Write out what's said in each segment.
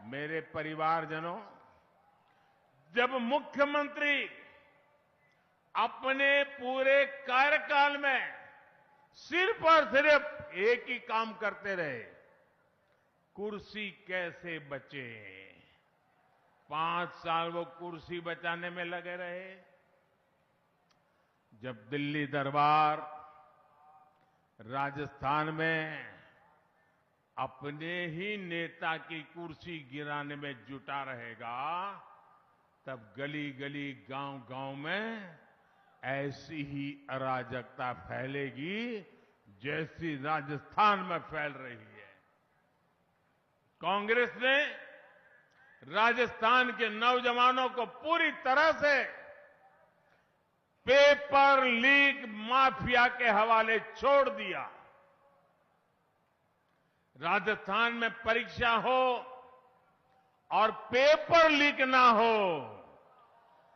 मेरे परिवारजनों, जब मुख्यमंत्री अपने पूरे कार्यकाल में सिर्फ और सिर्फ एक ही काम करते रहे, कुर्सी कैसे बचे। 5 साल वो कुर्सी बचाने में लगे रहे। जब दिल्ली दरबार राजस्थान में अपने ही नेता की कुर्सी गिराने में जुटा रहेगा, तब गली गली गांव गांव में ऐसी ही अराजकता फैलेगी जैसी राजस्थान में फैल रही है। कांग्रेस ने राजस्थान के नौजवानों को पूरी तरह से पेपर लीक माफिया के हवाले छोड़ दिया। राजस्थान में परीक्षा हो और पेपर लीक ना हो,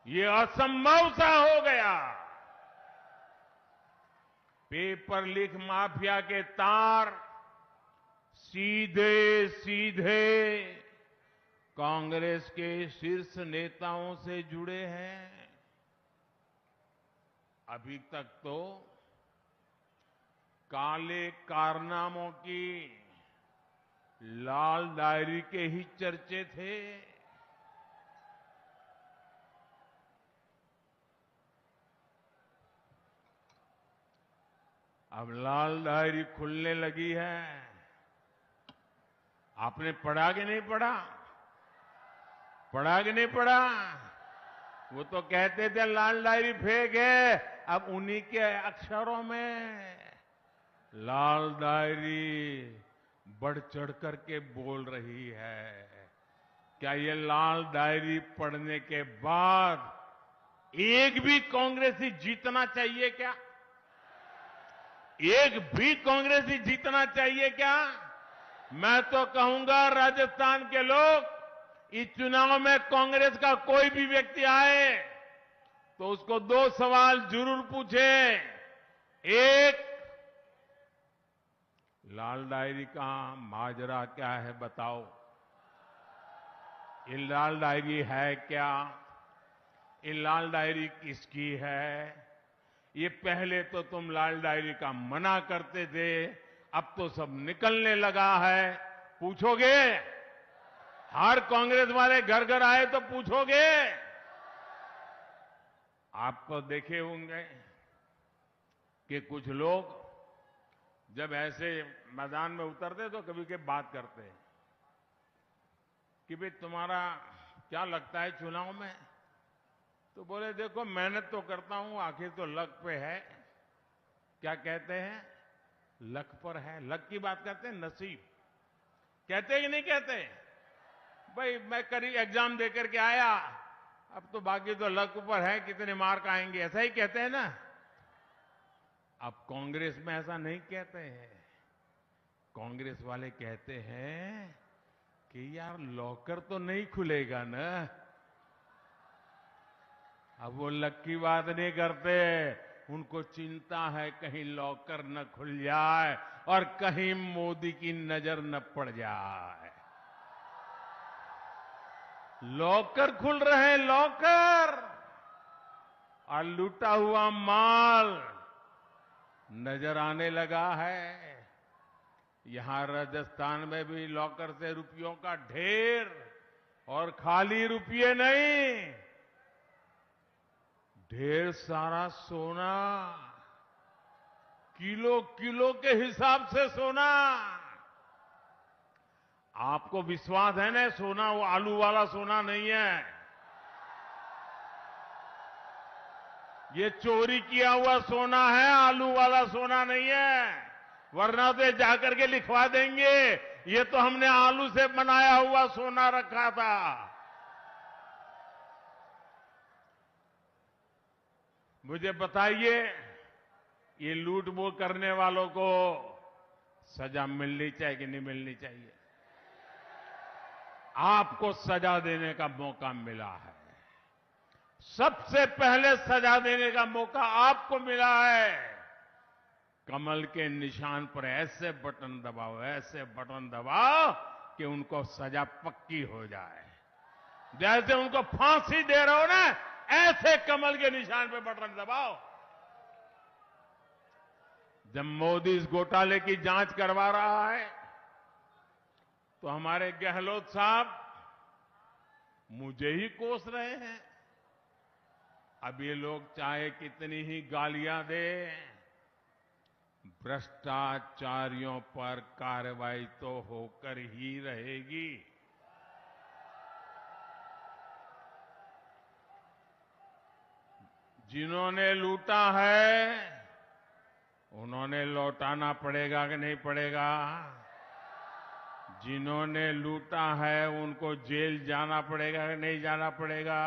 ये असंभव सा हो गया। पेपर लीक माफिया के तार सीधे सीधे कांग्रेस के शीर्ष नेताओं से जुड़े हैं। अभी तक तो काले कारनामों की लाल डायरी के ही चर्चे थे। अब लाल डायरी खुलने लगी है। आपने पढ़ा कि नहीं पढ़ा? पढ़ा कि नहीं पढ़ा? वो तो कहते थे लाल डायरी फेक है, अब उन्हीं के अक्षरों में लाल डायरी बढ़ चढ़ करके बोल रही है। क्या ये लाल डायरी पढ़ने के बाद एक भी कांग्रेसी जीतना चाहिए क्या? एक भी कांग्रेसी जीतना चाहिए क्या? मैं तो कहूंगा राजस्थान के लोग, इस चुनाव में कांग्रेस का कोई भी व्यक्ति आए तो उसको 2 सवाल जरूर पूछे। एक, लाल डायरी का माजरा क्या है बताओ। ये लाल डायरी है क्या? ये लाल डायरी किसकी है? ये पहले तो तुम लाल डायरी का मना करते थे, अब तो सब निकलने लगा है। पूछोगे? हर कांग्रेस वाले घर घर आए तो पूछोगे? आप तो देखे होंगे कि कुछ लोग जब ऐसे मैदान में उतरते तो कभी के बात करते हैं कि भाई तुम्हारा क्या लगता है चुनाव में? तो बोले देखो मेहनत तो करता हूं, आखिर तो लक पे है। क्या कहते हैं? लक पर है। लक की बात करते हैं, नसीब कहते हैं कि नहीं कहते? भाई मैं करीब एग्जाम देकर के आया, अब तो बाकी तो लक पर है, कितने मार्क आएंगे, ऐसा ही कहते हैं ना। अब कांग्रेस में ऐसा नहीं कहते हैं। कांग्रेस वाले कहते हैं कि यार लॉकर तो नहीं खुलेगा ना। अब वो लक की बात नहीं करते, उनको चिंता है कहीं लॉकर न खुल जाए और कहीं मोदी की नजर न पड़ जाए। लॉकर खुल रहे हैं, लॉकर, और लूटा हुआ माल नजर आने लगा है। यहां राजस्थान में भी लॉकर से रुपयों का ढेर, और खाली रुपये नहीं, ढेर सारा सोना, किलो किलो के हिसाब से सोना। आपको विश्वास है ना, सोना वो आलू वाला सोना नहीं है, ये चोरी किया हुआ सोना है, आलू वाला सोना नहीं है। वरना तो जाकर के लिखवा देंगे ये तो हमने आलू से बनाया हुआ सोना रखा था। मुझे बताइए, ये लूट वो करने वालों को सजा मिलनी चाहिए कि नहीं मिलनी चाहिए? आपको सजा देने का मौका मिला है। सबसे पहले सजा देने का मौका आपको मिला है। कमल के निशान पर ऐसे बटन दबाओ, ऐसे बटन दबाओ कि उनको सजा पक्की हो जाए। जैसे उनको फांसी दे रहे हो ना, ऐसे कमल के निशान पे बटन दबाओ। जब मोदी इस घोटाले की जांच करवा रहा है तो हमारे गहलोत साहब मुझे ही कोस रहे हैं। अब ये लोग चाहे कितनी ही गालियां दे, भ्रष्टाचारियों पर कार्रवाई तो होकर ही रहेगी। जिन्होंने लूटा है उन्होंने लौटाना पड़ेगा कि नहीं पड़ेगा? जिन्होंने लूटा है उनको जेल जाना पड़ेगा कि नहीं जाना पड़ेगा?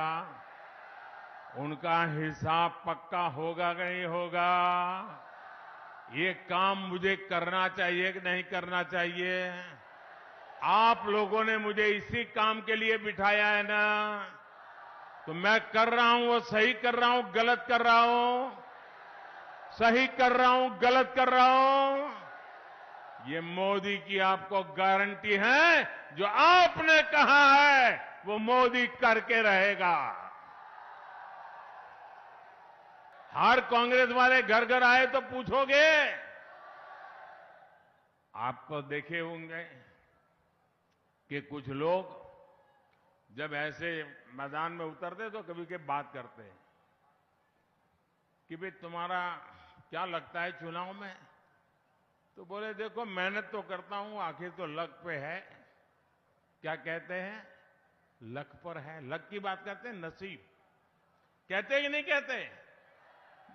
उनका हिसाब पक्का होगा कि नहीं होगा? ये काम मुझे करना चाहिए कि नहीं करना चाहिए? आप लोगों ने मुझे इसी काम के लिए बिठाया है ना, तो मैं कर रहा हूं वो सही कर रहा हूं, गलत कर रहा हूं? सही कर रहा हूं, गलत कर रहा हूं? ये मोदी की आपको गारंटी है, जो आपने कहा है वो मोदी करके रहेगा। हर कांग्रेस वाले घर घर आए तो पूछोगे, आप तो देखे होंगे कि कुछ लोग जब ऐसे मैदान में उतरते तो कभी कभी बात करते हैं कि भाई तुम्हारा क्या लगता है चुनाव में? तो बोले देखो मेहनत तो करता हूं, आखिर तो लक पे है। क्या कहते हैं? लक पर है। लक की बात करते हैं, नसीब कहते हैं कि नहीं कहते?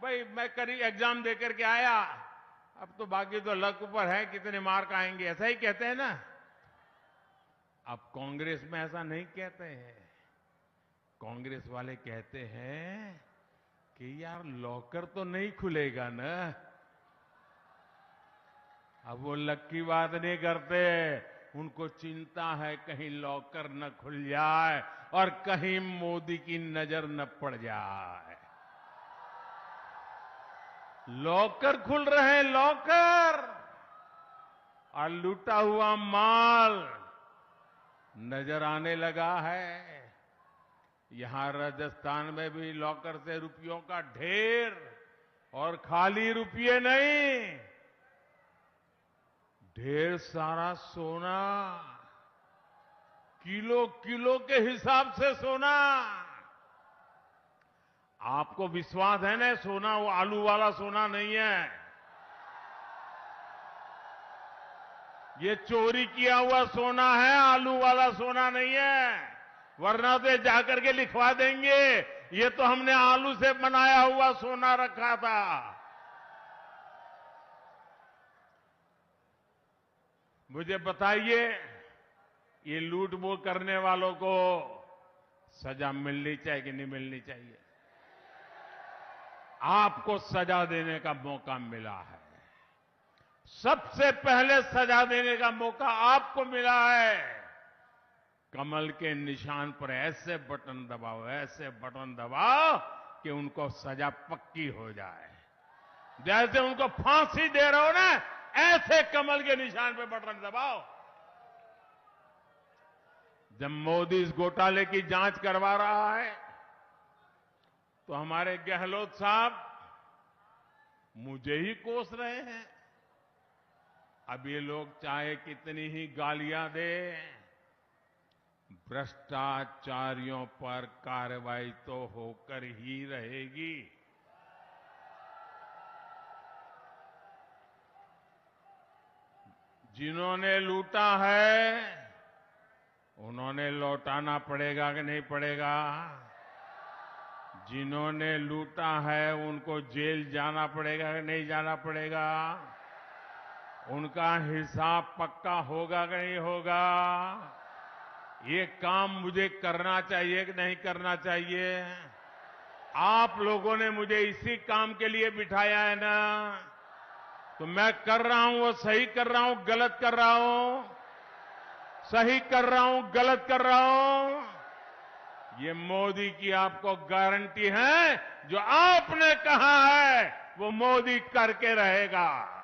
भाई मैं करीब एग्जाम देकर के आया, अब तो बाकी तो लक पर है, कितने मार्क आएंगे, ऐसा ही कहते हैं ना। अब कांग्रेस में ऐसा नहीं कहते हैं। कांग्रेस वाले कहते हैं कि यार लॉकर तो नहीं खुलेगा ना। अब वो लक की बात नहीं करते, उनको चिंता है कहीं लॉकर न खुल जाए और कहीं मोदी की नजर न पड़ जाए। लॉकर खुल रहे हैं, लॉकर, और लूटा हुआ माल नजर आने लगा है। यहां राजस्थान में भी लॉकर से रुपयों का ढेर, और खाली रुपये नहीं, ढेर सारा सोना, किलो किलो के हिसाब से सोना। आपको विश्वास है ना, सोना वो आलू वाला सोना नहीं है, ये चोरी किया हुआ सोना है, आलू वाला सोना नहीं है। वरना तो जाकर के लिखवा देंगे ये तो हमने आलू से बनाया हुआ सोना रखा था। मुझे बताइए, ये लूट मोट करने वालों को सजा मिलनी चाहिए कि नहीं मिलनी चाहिए? आपको सजा देने का मौका मिला है। सबसे पहले सजा देने का मौका आपको मिला है। कमल के निशान पर ऐसे बटन दबाओ, ऐसे बटन दबाओ कि उनको सजा पक्की हो जाए। जैसे उनको फांसी दे रहे हो ना, ऐसे कमल के निशान पे बटन दबाओ। जब मोदी इस घोटाले की जांच करवा रहा है तो हमारे गहलोत साहब मुझे ही कोस रहे हैं। अब ये लोग चाहे कितनी ही गालियां दे, भ्रष्टाचारियों पर कार्रवाई तो होकर ही रहेगी। जिन्होंने लूटा है उन्होंने लौटाना पड़ेगा कि नहीं पड़ेगा? जिन्होंने लूटा है उनको जेल जाना पड़ेगा कि नहीं जाना पड़ेगा? उनका हिसाब पक्का होगा कि नहीं होगा? ये काम मुझे करना चाहिए कि नहीं करना चाहिए? आप लोगों ने मुझे इसी काम के लिए बिठाया है ना, तो मैं कर रहा हूं वो सही कर रहा हूं, गलत कर रहा हूं? सही कर रहा हूं, गलत कर रहा हूं? ये मोदी की आपको गारंटी है, जो आपने कहा है वो मोदी करके रहेगा।